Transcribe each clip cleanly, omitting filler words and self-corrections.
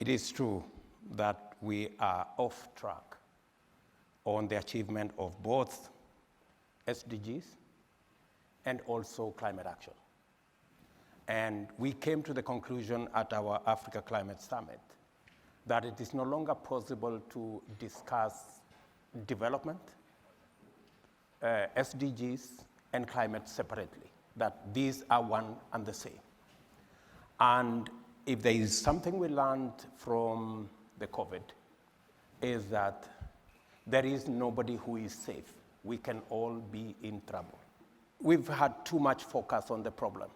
It is true that we are off track on the achievement of both SDGs and also climate action. And we came to the conclusion at our Africa Climate Summit that it is no longer possible to discuss development, SDGs, and climate separately, that these are one and the same. And if there is something we learned from the COVID, is that there is nobody who is safe. We can all be in trouble. We've had too much focus on the problem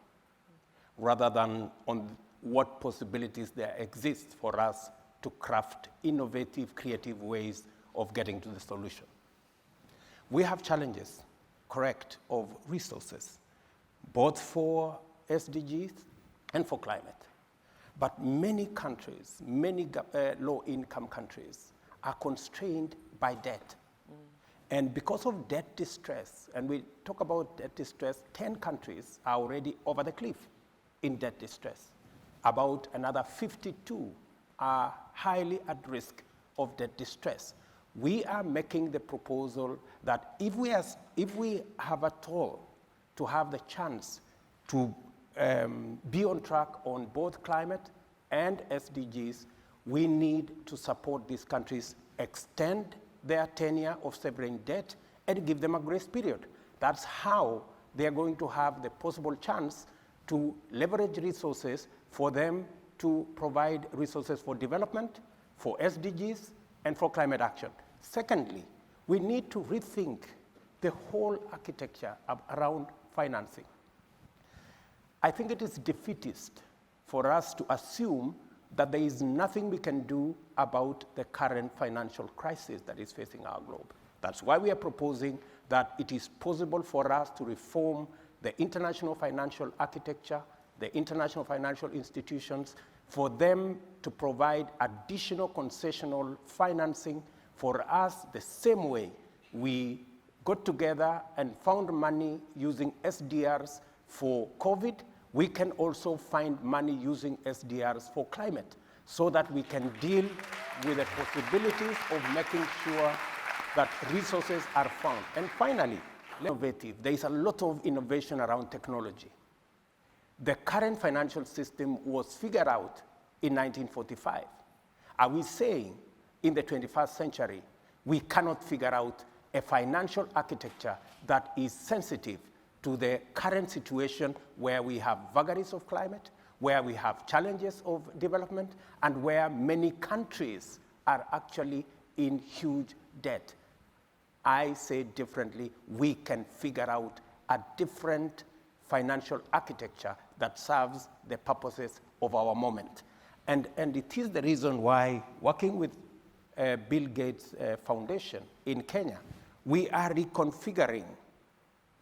rather than on what possibilities there exist for us to craft innovative, creative ways of getting to the solution. We have challenges, correct, of resources, both for SDGs and for climate. But many countries, many low-income countries are constrained by debt. And because of debt distress, and we talk about debt distress, 10 countries are already over the cliff in debt distress. About another 52 are highly at risk of debt distress. We are making the proposal that if we have at all to have the chance to be on track on both climate and SDGs, we need to support these countries, extend their tenure of severing debt, and give them a grace period. That's how they are going to have the possible chance to leverage resources for them to provide resources for development, for SDGs, and for climate action. Secondly, we need to rethink the whole architecture around financing. I think it is defeatist for us to assume that there is nothing we can do about the current financial crisis that is facing our globe. That's why we are proposing that it is possible for us to reform the international financial architecture, the international financial institutions, for them to provide additional concessional financing for us the same way we got together and found money using SDRs for COVID. We can also find money using SDRs for climate so that we can deal with the possibilities of making sure that resources are found. And finally, innovative. There is a lot of innovation around technology. The current financial system was figured out in 1945. Are we saying in the 21st century we cannot figure out a financial architecture that is sensitive to the current situation where we have vagaries of climate, where we have challenges of development, and where many countries are actually in huge debt? I say differently, we can figure out a different financial architecture that serves the purposes of our moment. And it is the reason why, working with Bill Gates Foundation in Kenya, we are reconfiguring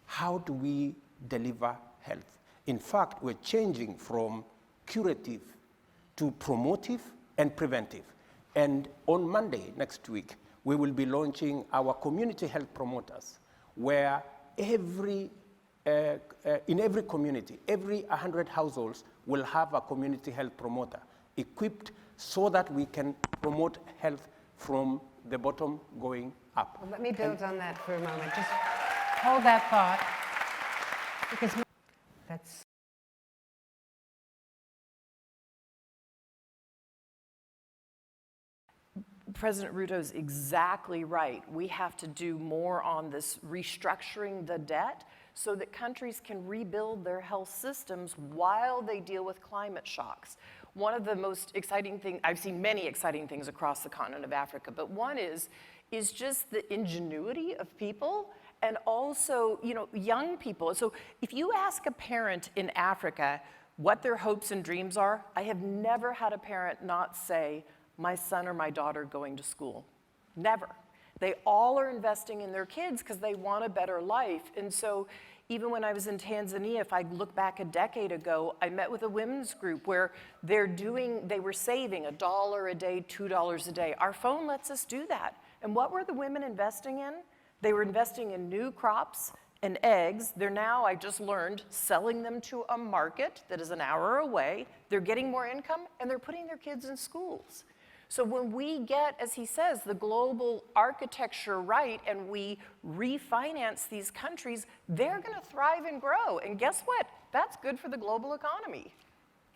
how do we deliver health. In fact, we're changing from curative to promotive and preventive. And on Monday next week, we will be launching our community health promoters, where in every community, every 100 households will have a community health promoter equipped so that we can promote health from the bottom going up. Well, let me build on that for a moment. Just hold that thought, because that's President Ruto is exactly right. We have to do more on this restructuring the debt so that countries can rebuild their health systems while they deal with climate shocks. One of the most exciting things, I've seen many exciting things across the continent of Africa, but one is just the ingenuity of people, and also, young people. So if you ask a parent in Africa what their hopes and dreams are, I have never had a parent not say, my son or my daughter going to school. Never. They all are investing in their kids because they want a better life. And so even when I was in Tanzania, if I look back a decade ago, I met with a women's group where they were saving $1 a day, $2 a day. Our phone lets us do that. And what were the women investing in? They were investing in new crops and eggs. They're now, I just learned, selling them to a market that is an hour away. They're getting more income, and they're putting their kids in schools. So when we get, as he says, the global architecture right, and we refinance these countries, they're going to thrive and grow. And guess what? That's good for the global economy.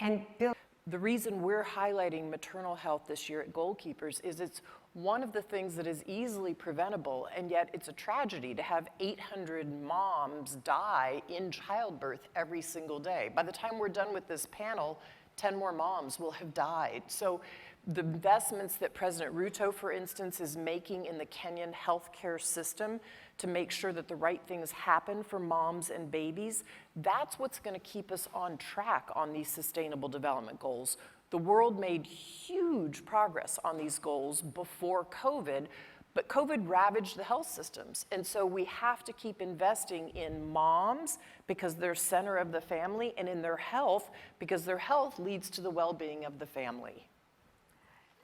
And Bill, the reason we're highlighting maternal health this year at Goalkeepers is it's one of the things that is easily preventable, and yet it's a tragedy to have 800 moms die in childbirth every single day. By the time we're done with this panel, 10 more moms will have died. So the investments that President Ruto, for instance, is making in the Kenyan healthcare system to make sure that the right things happen for moms and babies, that's what's going to keep us on track on these sustainable development goals. The world made huge progress on these goals before COVID, but COVID ravaged the health systems. And so we have to keep investing in moms because they're center of the family, and in their health because their health leads to the well-being of the family.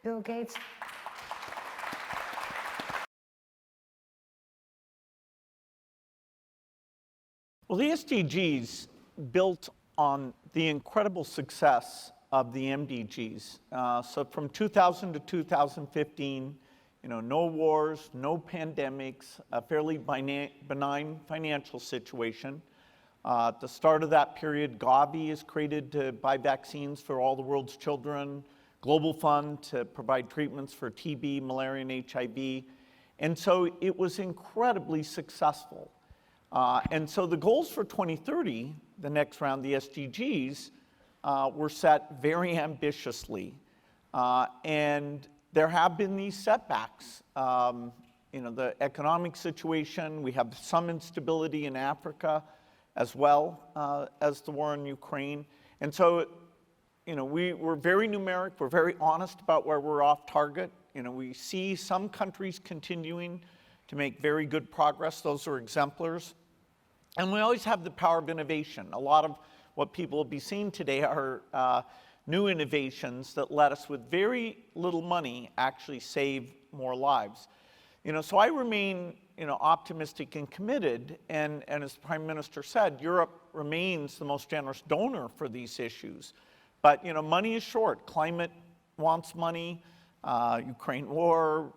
Bill Gates. Well, the SDGs built on the incredible success of the MDGs. So from 2000 to 2015, no wars, no pandemics, a fairly benign financial situation. At the start of that period, Gavi is created to buy vaccines for all the world's children, Global Fund to provide treatments for TB, malaria, and HIV. And so it was incredibly successful. And so the goals for 2030, the next round, the SDGs, were set very ambitiously. And there have been these setbacks. The economic situation, we have some instability in Africa as well as the war in Ukraine. And so, we're very numeric, we're very honest about where we're off target. We see some countries continuing to make very good progress. Those are exemplars. And we always have the power of innovation. A lot of what people will be seeing today are new innovations that let us, with very little money, actually save more lives. So I remain, optimistic and committed. And as the Prime Minister said, Europe remains the most generous donor for these issues. But, money is short. Climate wants money, Ukraine war,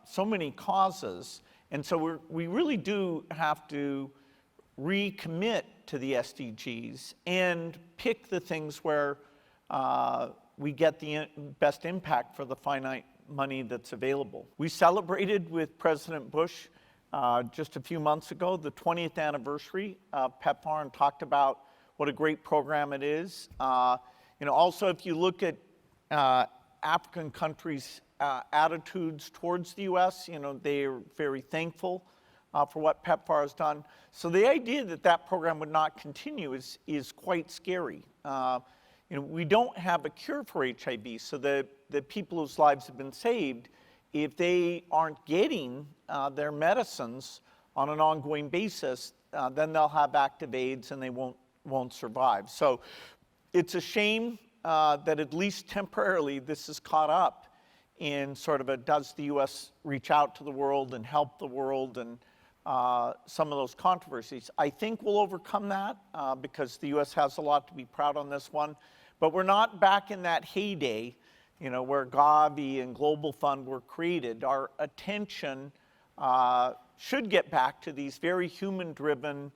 so many causes. And so we really do have to recommit to the SDGs and pick the things where we get the best impact for the finite money that's available. We celebrated with President Bush just a few months ago the 20th anniversary of PEPFAR and talked about what a great program it is. Also, if you look at African countries' attitudes towards the U.S., they are very thankful for what PEPFAR has done. So the idea that that program would not continue is quite scary. We don't have a cure for HIV, so the people whose lives have been saved, if they aren't getting their medicines on an ongoing basis, then they'll have active AIDS and they won't survive. So it's a shame that at least temporarily this is caught up in sort of a does the U.S. reach out to the world and help the world and some of those controversies. I think we'll overcome that because the U.S. has a lot to be proud on this one. But we're not back in that heyday, where Gavi and Global Fund were created. Our attention should get back to these very human-driven,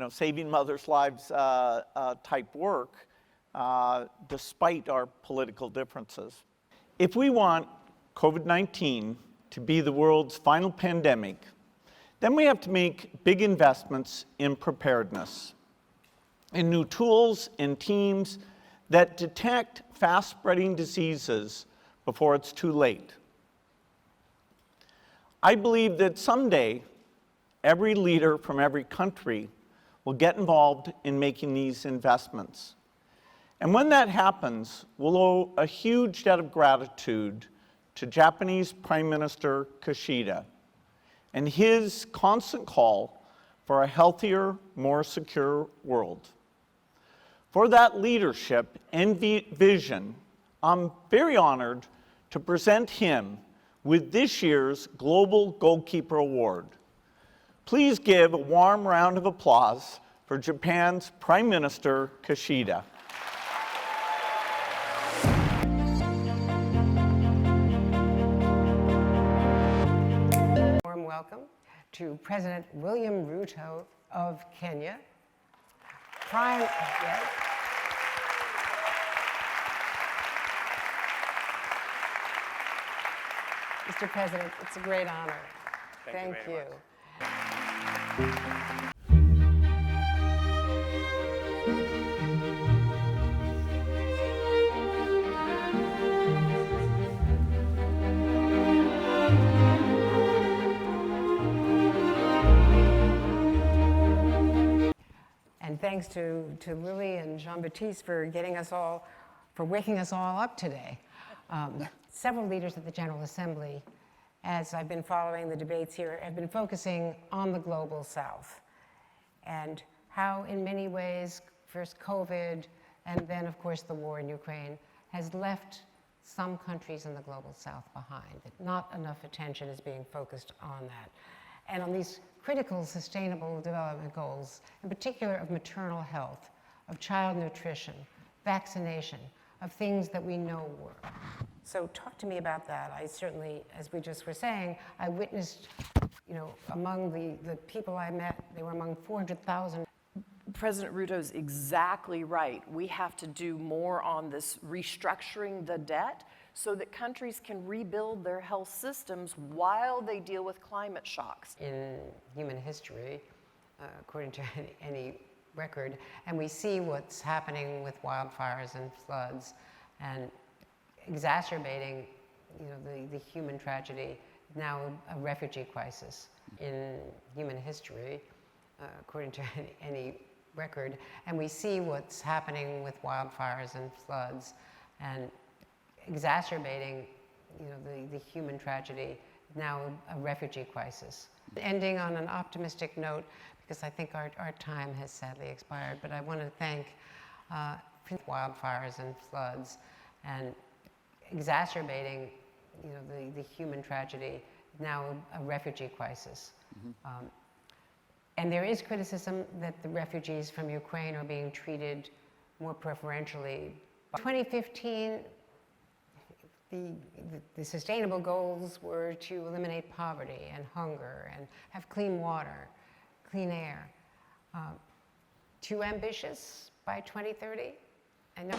saving mothers' lives type work, despite our political differences. If we want COVID-19 to be the world's final pandemic, then we have to make big investments in preparedness, in new tools and teams that detect fast-spreading diseases before it's too late. I believe that someday, every leader from every country will get involved in making these investments. And when that happens, we'll owe a huge debt of gratitude to Japanese Prime Minister Kishida and his constant call for a healthier, more secure world. For that leadership and vision, I'm very honored to present him with this year's Global Goalkeeper Award. Please give a warm round of applause for Japan's Prime Minister Kishida. Warm welcome to President William Ruto of Kenya. Yes. Mr. President, it's a great honor. Thank you. And thanks to Lily and Jean-Baptiste for waking us all up today. Several leaders at the General Assembly, as I've been following the debates here, have been focusing on the global South and how in many ways, first COVID and then of course the war in Ukraine has left some countries in the global South behind, that not enough attention is being focused on that. And on these critical sustainable development goals, in particular of maternal health, of child nutrition, vaccination, of things that we know work. So talk to me about that. I certainly, as we just were saying, I witnessed, among the people I met, they were among 400,000. President Ruto's exactly right. We have to do more on this restructuring the debt so that countries can rebuild their health systems while they deal with climate shocks. In human history, according to any record, and we see what's happening with wildfires and floods and exacerbating the human tragedy, now a refugee crisis in human history, according to any record, and we see what's happening with wildfires and floods and exacerbating the human tragedy, now a refugee crisis. Ending on an optimistic note, because I think our time has sadly expired, but I want to thank wildfires and floods and exacerbating the human tragedy, now a refugee crisis. And there is criticism that the refugees from Ukraine are being treated more preferentially. By 2015, the sustainable goals were to eliminate poverty and hunger and have clean water, clean air. Too ambitious by 2030? I know.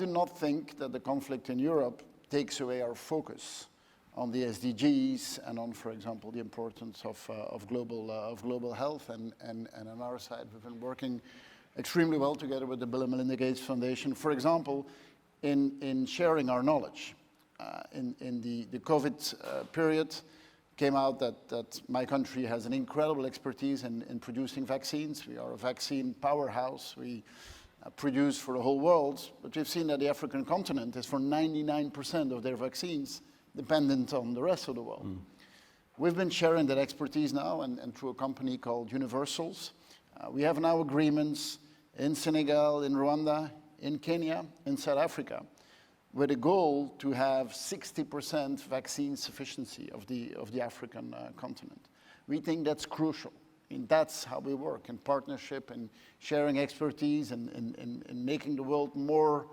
do not think that the conflict in Europe takes away our focus on the SDGs and on, for example, the importance of global health. And on our side, we've been working extremely well together with the Bill and Melinda Gates Foundation, for example, in sharing our knowledge. In the COVID period, came out that my country has an incredible expertise in producing vaccines. We are a vaccine powerhouse. We produce for the whole world, but we've seen that the African continent is for 99% of their vaccines dependent on the rest of the world. We've been sharing that expertise now and through a company called Universals. We have now agreements in Senegal, in Rwanda, in Kenya, in South Africa, with a goal to have 60% vaccine sufficiency of the African continent. We think that's crucial. I mean, that's how we work, in partnership and sharing expertise and making the world more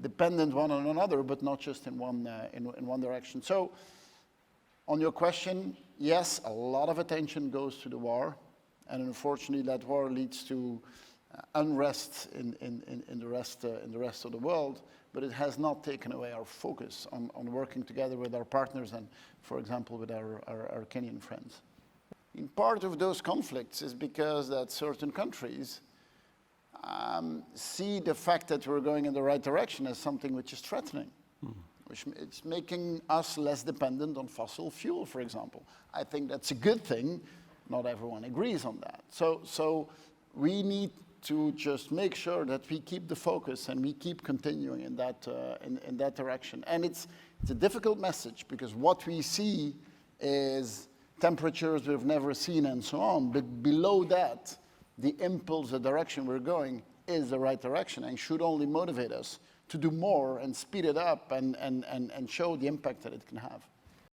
dependent one on another, but not just in one direction. So, on your question, yes, a lot of attention goes to the war, and unfortunately that war leads to unrest in the rest of the world, but it has not taken away our focus on working together with our partners and, for example, with our Kenyan friends. In part of those conflicts is because that certain countries see the fact that we're going in the right direction as something which is threatening. Which it's making us less dependent on fossil fuel, for example. I think that's a good thing. Not everyone agrees on that. So we need to just make sure that we keep the focus and we keep continuing in that direction. And it's a difficult message because what we see is temperatures we've never seen and so on. But below that, the impulse, the direction we're going is the right direction and should only motivate us to do more and speed it up and show the impact that it can have.